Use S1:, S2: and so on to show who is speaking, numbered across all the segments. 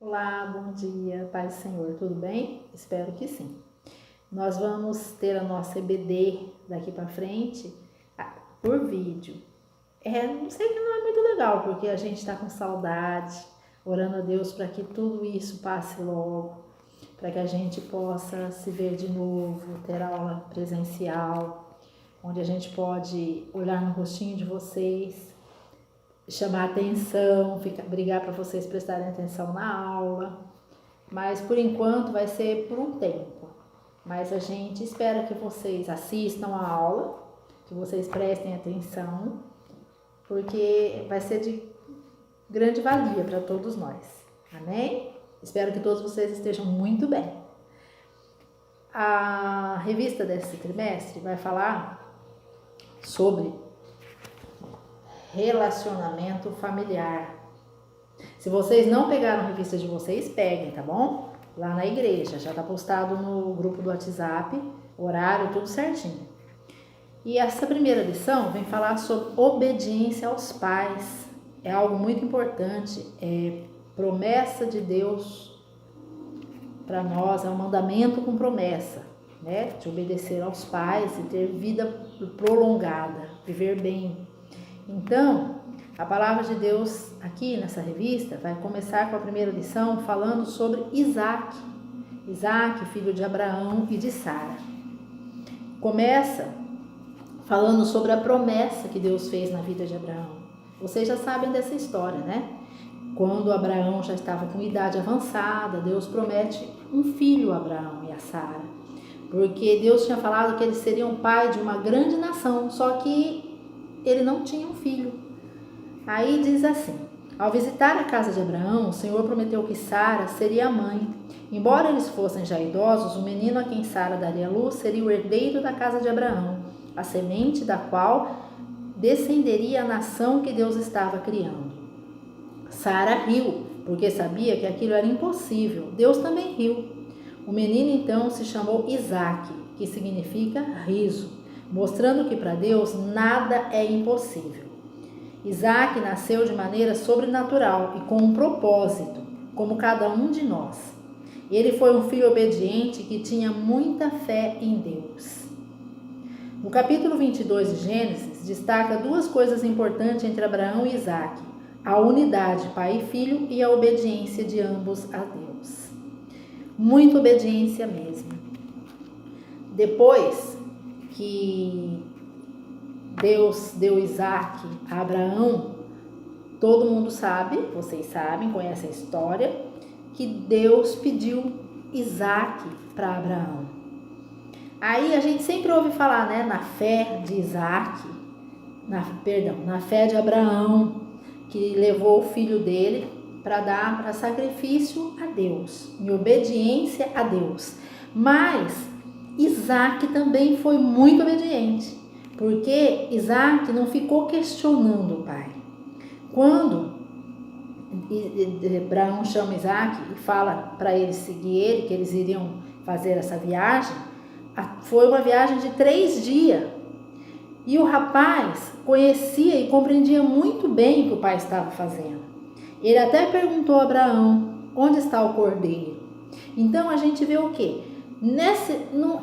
S1: Olá, bom dia, paz do Senhor, tudo bem? Espero que sim. Nós vamos ter a nossa EBD daqui para frente por vídeo. Não sei que não é muito legal, porque a gente está com saudade, orando a Deus para que tudo isso passe logo, para que a gente possa se ver de novo, ter aula presencial, onde a gente pode olhar no rostinho de vocês, chamar atenção, brigar para vocês prestarem atenção na aula, mas por enquanto vai ser por um tempo. Mas a gente espera que vocês assistam a aula, que vocês prestem atenção, porque vai ser de grande valia para todos nós. Amém? Espero que todos vocês estejam muito bem. A revista desse trimestre vai falar sobre relacionamento familiar. Se vocês não pegaram a revista de vocês, peguem, tá bom? Lá na igreja, já tá postado no grupo do WhatsApp, horário, tudo certinho. E essa primeira lição vem falar sobre obediência aos pais. É algo muito importante, é promessa de Deus para nós, é um mandamento com promessa, né? De obedecer aos pais e ter vida prolongada, viver bem. Então, a palavra de Deus aqui nessa revista vai começar com a primeira lição falando sobre Isaac. Isaac, filho de Abraão e de Sara. Começa falando sobre a promessa que Deus fez na vida de Abraão. Vocês já sabem dessa história, né? Quando Abraão já estava com idade avançada, Deus promete um filho a Abraão e a Sara. Porque Deus tinha falado que eles seriam pai de uma grande nação, só que ele não tinha um filho. Aí diz assim: ao visitar a casa de Abraão, o Senhor prometeu que Sara seria a mãe. Embora eles fossem já idosos, o menino a quem Sara daria luz seria o herdeiro da casa de Abraão, a semente da qual descenderia a nação que Deus estava criando. Sara riu, porque sabia que aquilo era impossível. Deus também riu. O menino então se chamou Isaque, que significa riso, mostrando que para Deus nada é impossível. Isaac nasceu de maneira sobrenatural e com um propósito, como cada um de nós. Ele foi um filho obediente que tinha muita fé em Deus. No capítulo 22 de Gênesis, destaca duas coisas importantes entre Abraão e Isaac: a unidade pai e filho e a obediência de ambos a Deus. Muita obediência mesmo. Depois que Deus deu Isaac a Abraão, todo mundo sabe, vocês sabem, conhecem a história, que Deus pediu Isaac para Abraão. Aí a gente sempre ouve falar, né, na fé de Isaac, na fé de Abraão, que levou o filho dele para dar para sacrifício a Deus, em obediência a Deus. Mas Isaac também foi muito obediente, porque Isaac não ficou questionando o pai. Quando Abraão chama Isaac e fala para ele seguir ele, que eles iriam fazer essa viagem, foi uma viagem de 3 dias. E o rapaz conhecia e compreendia muito bem o que o pai estava fazendo. Ele até perguntou a Abraão: onde está o cordeiro? Então a gente vê o quê?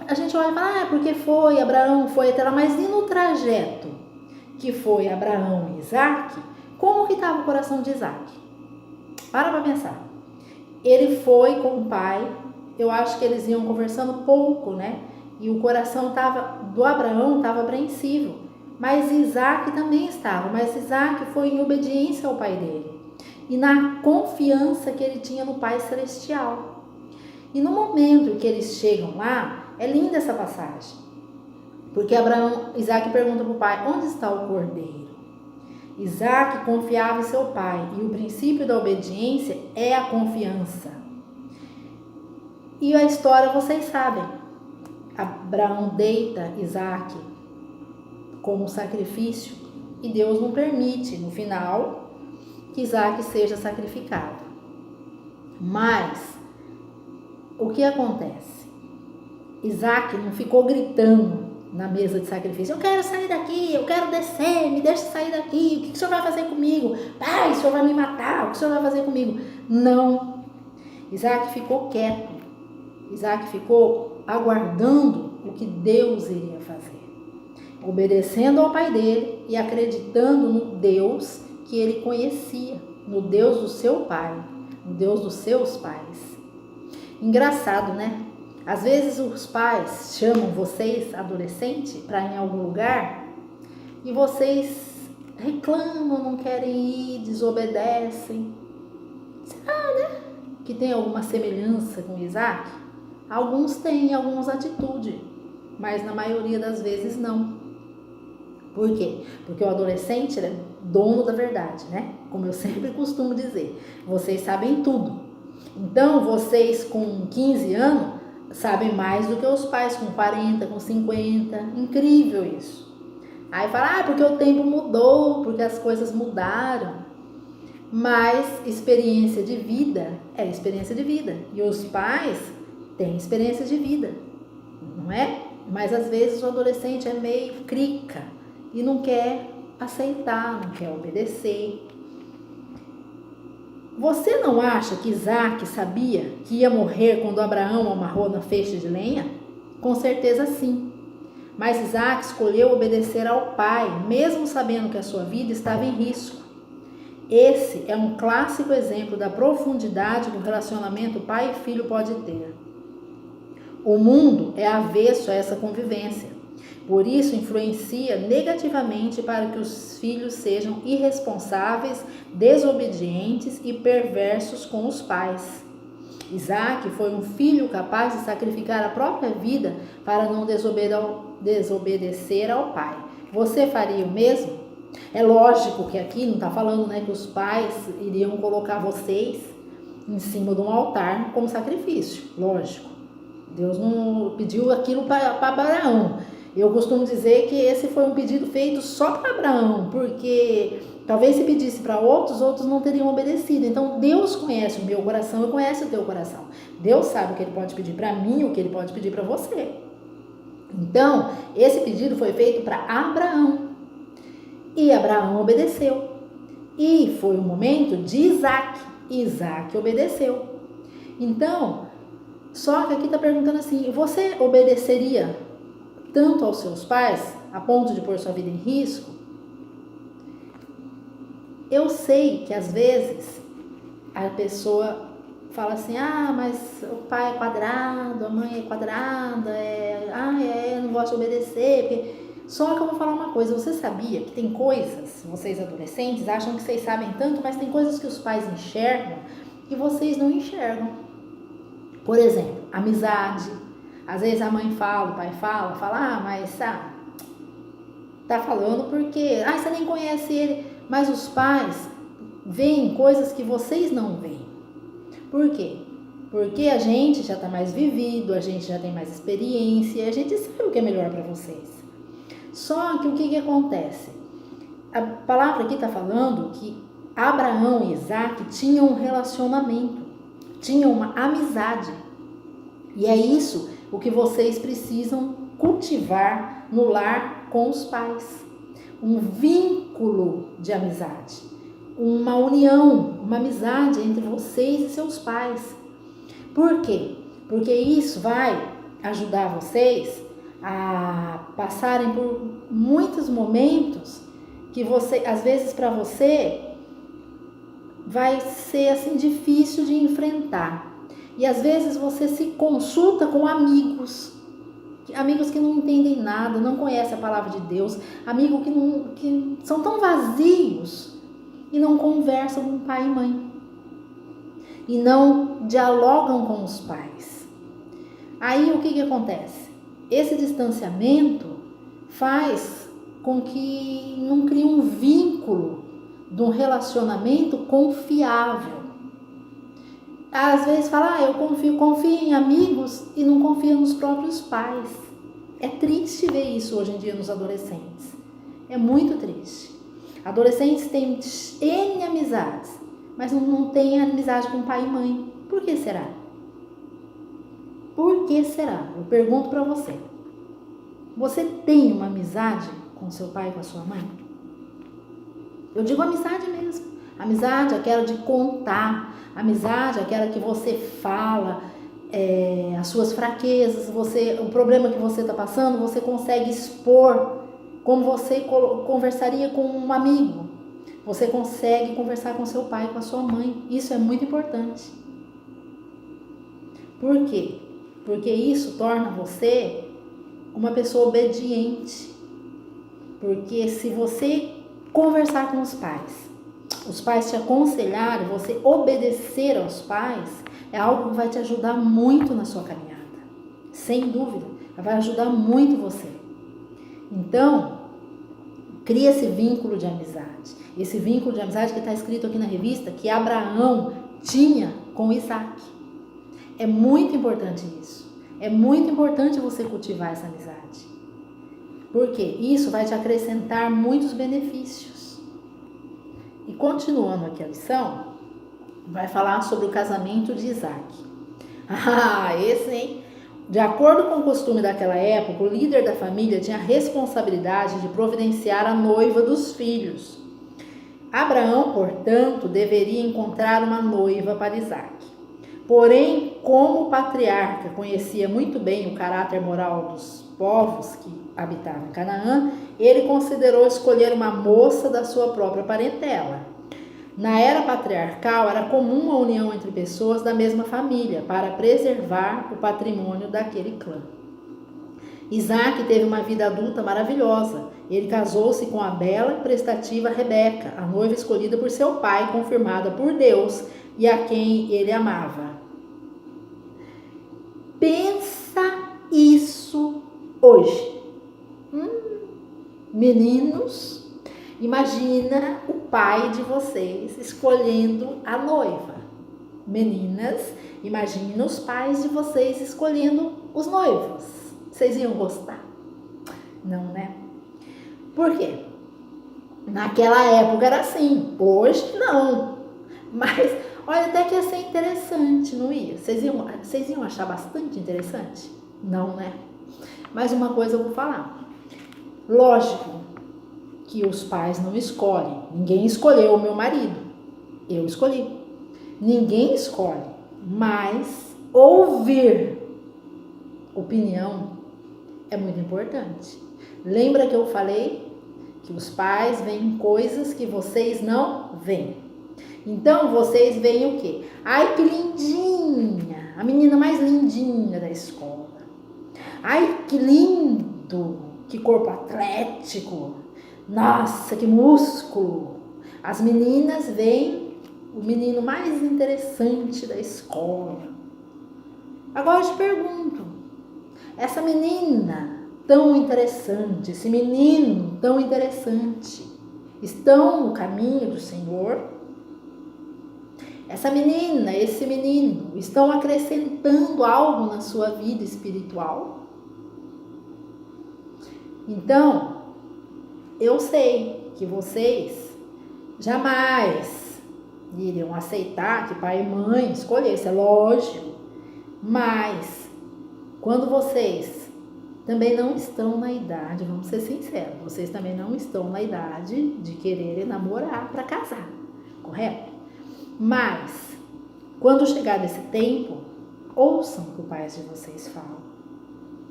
S1: A gente olha e fala: porque foi Abraão, foi até lá, mas e no trajeto que foi Abraão e Isaac, como que estava o coração de Isaac? Para pensar. Ele foi com o pai, eu acho que eles iam conversando pouco, né? E o coração do Abraão estava apreensivo, mas Isaac também estava, mas Isaac foi em obediência ao pai dele e na confiança que ele tinha no Pai Celestial. E no momento em que eles chegam lá, é linda essa passagem, porque Isaac pergunta para o pai: onde está o cordeiro? Isaac confiava em seu pai, e o princípio da obediência é a confiança. E a história vocês sabem. Abraão deita Isaac como sacrifício e Deus não permite, no final, que Isaac seja sacrificado. Mas o que acontece? Isaac não ficou gritando na mesa de sacrifício: eu quero sair daqui, eu quero descer, me deixa sair daqui, o que o senhor vai fazer comigo? Pai, o senhor vai me matar, o que o senhor vai fazer comigo? Não, Isaac ficou quieto. Isaac ficou aguardando o que Deus iria fazer, obedecendo ao pai dele e acreditando no Deus que ele conhecia, no Deus do seu pai, no Deus dos seus pais. Engraçado, né? Às vezes os pais chamam vocês, adolescente, para ir em algum lugar e vocês reclamam, não querem ir, desobedecem. Será, né? Que tem alguma semelhança com Isaac? Alguns têm algumas atitudes, mas na maioria das vezes não. Por quê? Porque o adolescente é dono da verdade, né? Como eu sempre costumo dizer, vocês sabem tudo. Então, vocês com 15 anos sabem mais do que os pais com 40, com 50. Incrível isso. Aí fala, porque o tempo mudou, porque as coisas mudaram. Mas experiência de vida é experiência de vida. E os pais têm experiência de vida, não é? Mas às vezes o adolescente é meio crica e não quer aceitar, não quer obedecer. Você não acha que Isaac sabia que ia morrer quando Abraão amarrou na feixe de lenha? Com certeza sim. Mas Isaac escolheu obedecer ao pai, mesmo sabendo que a sua vida estava em risco. Esse é um clássico exemplo da profundidade do relacionamento pai e filho pode ter. O mundo é avesso a essa convivência. Por isso, influencia negativamente para que os filhos sejam irresponsáveis, desobedientes e perversos com os pais. Isaac foi um filho capaz de sacrificar a própria vida para não desobedecer ao pai. Você faria o mesmo? É lógico que aqui não está falando, né, que os pais iriam colocar vocês em cima de um altar como sacrifício. Lógico. Deus não pediu aquilo para Abraão. Eu costumo dizer que esse foi um pedido feito só para Abraão, porque talvez se pedisse para outros, outros não teriam obedecido. Então Deus conhece o meu coração e conhece o teu coração. Deus sabe o que ele pode pedir para mim, o que ele pode pedir para você. Então, esse pedido foi feito para Abraão. E Abraão obedeceu. E foi o momento de Isaac. Isaac obedeceu. Então, só que aqui está perguntando assim, você obedeceria tanto aos seus pais, a ponto de pôr sua vida em risco? Eu sei que às vezes a pessoa fala assim, mas o pai é quadrado, a mãe é quadrada, eu não gosto de obedecer, porque... Só que eu vou falar uma coisa, você sabia que tem coisas, vocês adolescentes acham que vocês sabem tanto, mas tem coisas que os pais enxergam que vocês não enxergam. Por exemplo, amizade. Às vezes a mãe fala, o pai fala, mas tá falando porque, você nem conhece ele. Mas os pais veem coisas que vocês não veem. Por quê? Porque a gente já tá mais vivido, a gente já tem mais experiência, a gente sabe o que é melhor para vocês. Só que o que acontece? A palavra aqui está falando que Abraão e Isaac tinham um relacionamento, tinham uma amizade. E é isso o que vocês precisam cultivar no lar com os pais. Um vínculo de amizade, uma união, uma amizade entre vocês e seus pais. Por quê? Porque isso vai ajudar vocês a passarem por muitos momentos que você, às vezes para você vai ser assim difícil de enfrentar. E às vezes você se consulta com amigos que não entendem nada, não conhecem a palavra de Deus, amigos que são tão vazios e não conversam com pai e mãe e não dialogam com os pais. Aí o que acontece? Esse distanciamento faz com que não crie um vínculo de um relacionamento confiável. Às vezes fala, eu confio em amigos e não confio nos próprios pais. É triste ver isso hoje em dia nos adolescentes. É muito triste. Adolescentes têm N amizades, mas não têm amizade com pai e mãe. Por que será? Por que será? Eu pergunto para você. Você tem uma amizade com seu pai e com a sua mãe? Eu digo amizade mesmo. Amizade é aquela de contar. Amizade é aquela que você fala as suas fraquezas, o problema que você está passando, você consegue expor como você conversaria com um amigo. Você consegue conversar com seu pai, com a sua mãe. Isso é muito importante. Por quê? Porque isso torna você uma pessoa obediente. Porque se você conversar com os pais te aconselharem, você obedecer aos pais, é algo que vai te ajudar muito na sua caminhada. Sem dúvida, vai ajudar muito você. Então, cria esse vínculo de amizade. Esse vínculo de amizade que está escrito aqui na revista, que Abraão tinha com Isaac. É muito importante isso. É muito importante você cultivar essa amizade. Porque isso vai te acrescentar muitos benefícios. E continuando aqui a lição, vai falar sobre o casamento de Isaac. Esse, hein? De acordo com o costume daquela época, o líder da família tinha a responsabilidade de providenciar a noiva dos filhos. Abraão, portanto, deveria encontrar uma noiva para Isaac. Porém, como o patriarca conhecia muito bem o caráter moral dos povos que habitavam em Canaã, ele considerou escolher uma moça da sua própria parentela. Na era patriarcal, era comum a união entre pessoas da mesma família para preservar o patrimônio daquele clã. Isaac teve uma vida adulta maravilhosa. Ele casou-se com a bela e prestativa Rebeca, a noiva escolhida por seu pai, confirmada por Deus e a quem ele amava. Pensa isso hoje. Meninos, imagina o pai de vocês escolhendo a noiva. Meninas, imagina os pais de vocês escolhendo os noivos. Vocês iam gostar? Não, né? Por quê? Naquela época era assim, hoje não. Mas olha, até que ia ser interessante, não ia? Vocês iam achar bastante interessante? Não, né? Mas uma coisa eu vou falar. Lógico que os pais não escolhem. Ninguém escolheu o meu marido. Eu escolhi. Ninguém escolhe. Mas ouvir opinião é muito importante. Lembra que eu falei que os pais veem coisas que vocês não veem. Então, vocês veem o quê? Ai, que lindinha! A menina mais lindinha da escola. Ai, que lindo! Que corpo atlético! Nossa, que músculo! As meninas veem o menino mais interessante da escola. Agora eu te pergunto, essa menina tão interessante, esse menino tão interessante, estão no caminho do Senhor? Essa menina, esse menino, estão acrescentando algo na sua vida espiritual? Então, eu sei que vocês jamais iriam aceitar que pai e mãe escolhessem, é lógico. Mas, quando vocês também não estão na idade, vamos ser sinceros, vocês também não estão na idade de quererem namorar para casar, correto? Mas, quando chegar desse tempo, ouçam o que os pais de vocês falam.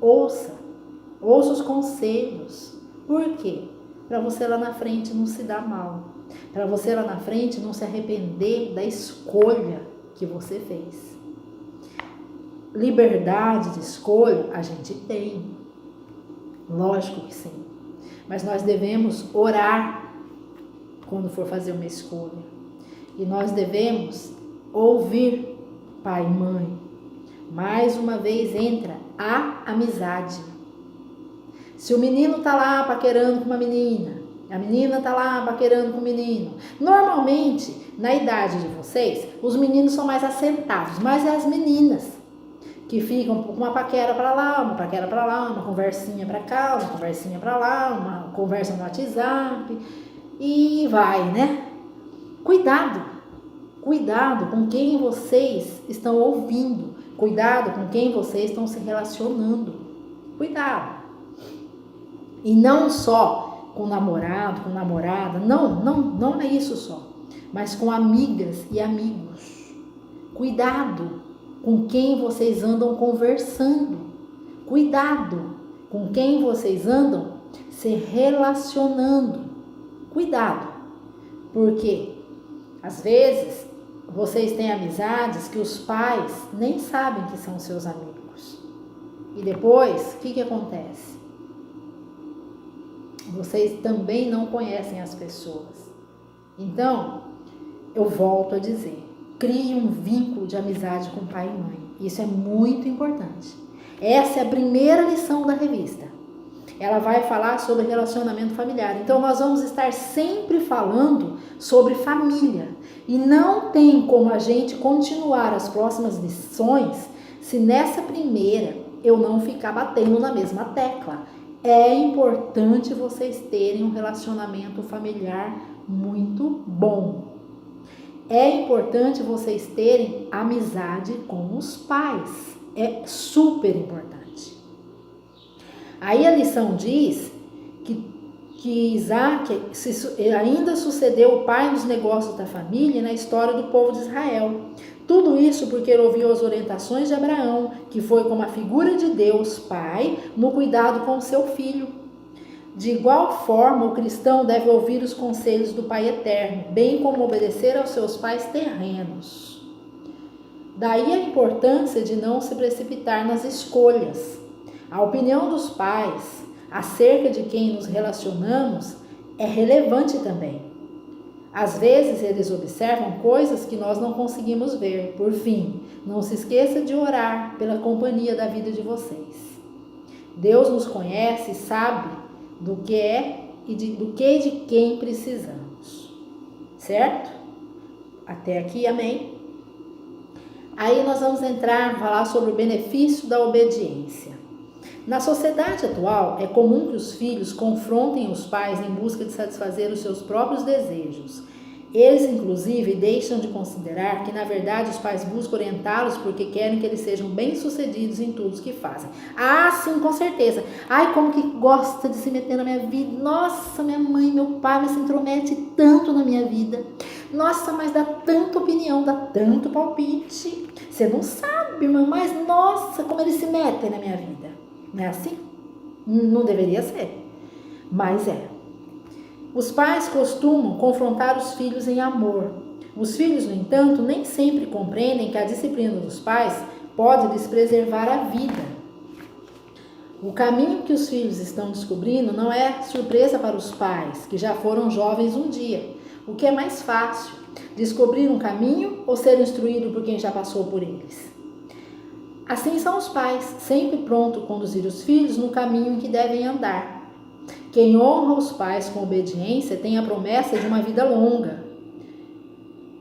S1: Ouça os conselhos. Por quê? Para você lá na frente não se dar mal. Para você lá na frente não se arrepender da escolha que você fez. Liberdade de escolha a gente tem. Lógico que sim. Mas nós devemos orar quando for fazer uma escolha. E nós devemos ouvir pai e mãe. Mais uma vez entra a amizade. Se o menino tá lá paquerando com uma menina, a menina tá lá paquerando com o menino, normalmente, na idade de vocês, os meninos são mais assentados, mas é as meninas que ficam com uma paquera para lá, uma paquera para lá, uma conversinha para cá, uma conversinha para lá, uma conversa no WhatsApp e vai, né? Cuidado com quem vocês estão ouvindo, cuidado com quem vocês estão se relacionando, cuidado. E não só com namorado, com namorada, não é isso só. mas com amigas e amigos. Cuidado com quem vocês andam conversando. Cuidado com quem vocês andam se relacionando. Cuidado, porque às vezes vocês têm amizades que os pais nem sabem que são seus amigos. E depois, o que acontece? Vocês também não conhecem as pessoas. Então, eu volto a dizer, crie um vínculo de amizade com pai e mãe. Isso é muito importante. Essa é a primeira lição da revista. Ela vai falar sobre relacionamento familiar. Então, nós vamos estar sempre falando sobre família. E não tem como a gente continuar as próximas lições se nessa primeira eu não ficar batendo na mesma tecla. É importante vocês terem um relacionamento familiar muito bom. É importante vocês terem amizade com os pais. É super importante. Aí a lição diz que Isaac ainda sucedeu o pai nos negócios da família e na história do povo de Israel. Tudo isso porque ele ouviu as orientações de Abraão, que foi como a figura de Deus Pai no cuidado com o seu filho. De igual forma, o cristão deve ouvir os conselhos do Pai Eterno, bem como obedecer aos seus pais terrenos. Daí a importância de não se precipitar nas escolhas. A opinião dos pais acerca de quem nos relacionamos é relevante também. Às vezes eles observam coisas que nós não conseguimos ver. Por fim, não se esqueça de orar pela companhia da vida de vocês. Deus nos conhece e sabe do que é e de quem precisamos. Certo? Até aqui, amém? Aí nós vamos falar sobre o benefício da obediência. Na sociedade atual, é comum que os filhos confrontem os pais em busca de satisfazer os seus próprios desejos. Eles, inclusive, deixam de considerar que, na verdade, os pais buscam orientá-los porque querem que eles sejam bem-sucedidos em tudo que fazem. Ah, sim, com certeza. Ai, como que gosta de se meter na minha vida. Nossa, minha mãe, meu pai, mas se intromete tanto na minha vida. Nossa, mas dá tanta opinião, dá tanto palpite. Você não sabe, irmã, mas nossa, como eles se metem na minha vida. Não é assim? Não deveria ser, mas é. Os pais costumam confrontar os filhos em amor. Os filhos, no entanto, nem sempre compreendem que a disciplina dos pais pode lhes preservar a vida. O caminho que os filhos estão descobrindo não é surpresa para os pais, que já foram jovens um dia. O que é mais fácil? Descobrir um caminho ou ser instruído por quem já passou por eles? Assim são os pais, sempre prontos a conduzir os filhos no caminho em que devem andar. Quem honra os pais com obediência tem a promessa de uma vida longa.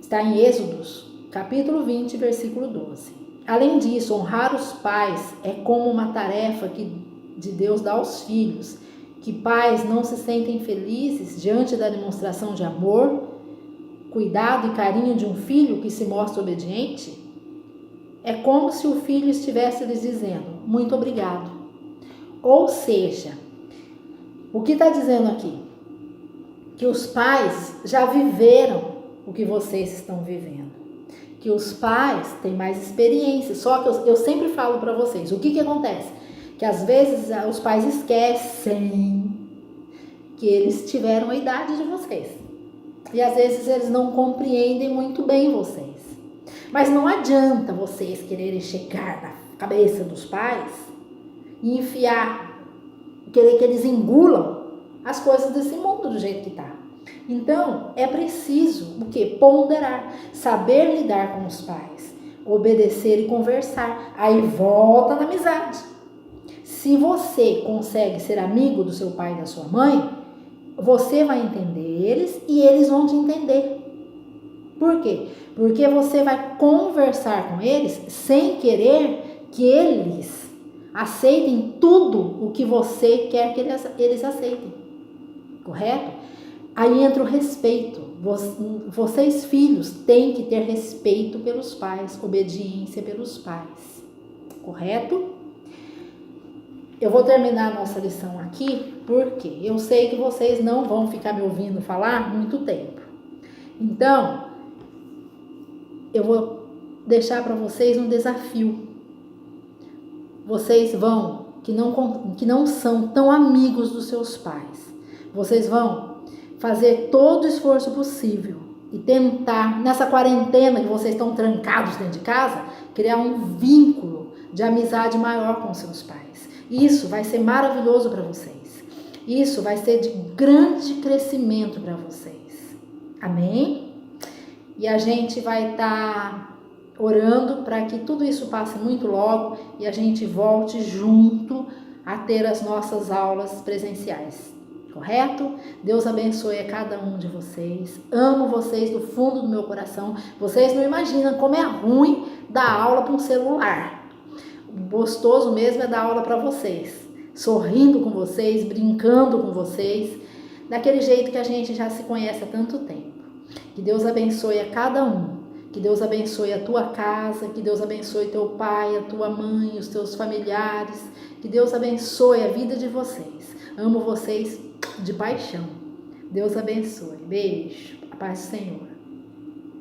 S1: Está em Êxodos, capítulo 20, versículo 12. Além disso, honrar os pais é como uma tarefa que de Deus dá aos filhos. Que pais não se sentem felizes diante da demonstração de amor, cuidado e carinho de um filho que se mostra obediente? É como se o filho estivesse lhes dizendo, muito obrigado. Ou seja, o que está dizendo aqui? Que os pais já viveram o que vocês estão vivendo. Que os pais têm mais experiência. Só que eu sempre falo para vocês, o que acontece? Que às vezes os pais esquecem que eles tiveram a idade de vocês. E às vezes eles não compreendem muito bem vocês. Mas não adianta vocês quererem chegar na cabeça dos pais e querer que eles engulam as coisas desse mundo do jeito que está. Então, é preciso o quê? Ponderar, saber lidar com os pais, obedecer e conversar. Aí volta na amizade. Se você consegue ser amigo do seu pai e da sua mãe, você vai entender eles e eles vão te entender. Por quê? Porque você vai conversar com eles sem querer que eles aceitem tudo o que você quer que eles aceitem. Correto? Aí entra o respeito. Vocês, filhos, têm que ter respeito pelos pais, obediência pelos pais. Correto? Eu vou terminar a nossa lição aqui, porque eu sei que vocês não vão ficar me ouvindo falar muito tempo. Então, eu vou deixar para vocês um desafio. Vocês vão, que não são tão amigos dos seus pais, vocês vão fazer todo o esforço possível e tentar, nessa quarentena que vocês estão trancados dentro de casa, criar um vínculo de amizade maior com seus pais. Isso vai ser maravilhoso para vocês. Isso vai ser de grande crescimento para vocês. Amém? E a gente vai estar orando para que tudo isso passe muito logo e a gente volte junto a ter as nossas aulas presenciais. Correto? Deus abençoe a cada um de vocês. Amo vocês do fundo do meu coração. Vocês não imaginam como é ruim dar aula para um celular. Gostoso mesmo é dar aula para vocês. Sorrindo com vocês, brincando com vocês. Daquele jeito que a gente já se conhece há tanto tempo. Que Deus abençoe a cada um. Que Deus abençoe a tua casa. Que Deus abençoe teu pai, a tua mãe, os teus familiares. Que Deus abençoe a vida de vocês. Amo vocês de paixão. Deus abençoe. Beijo. A paz do Senhor.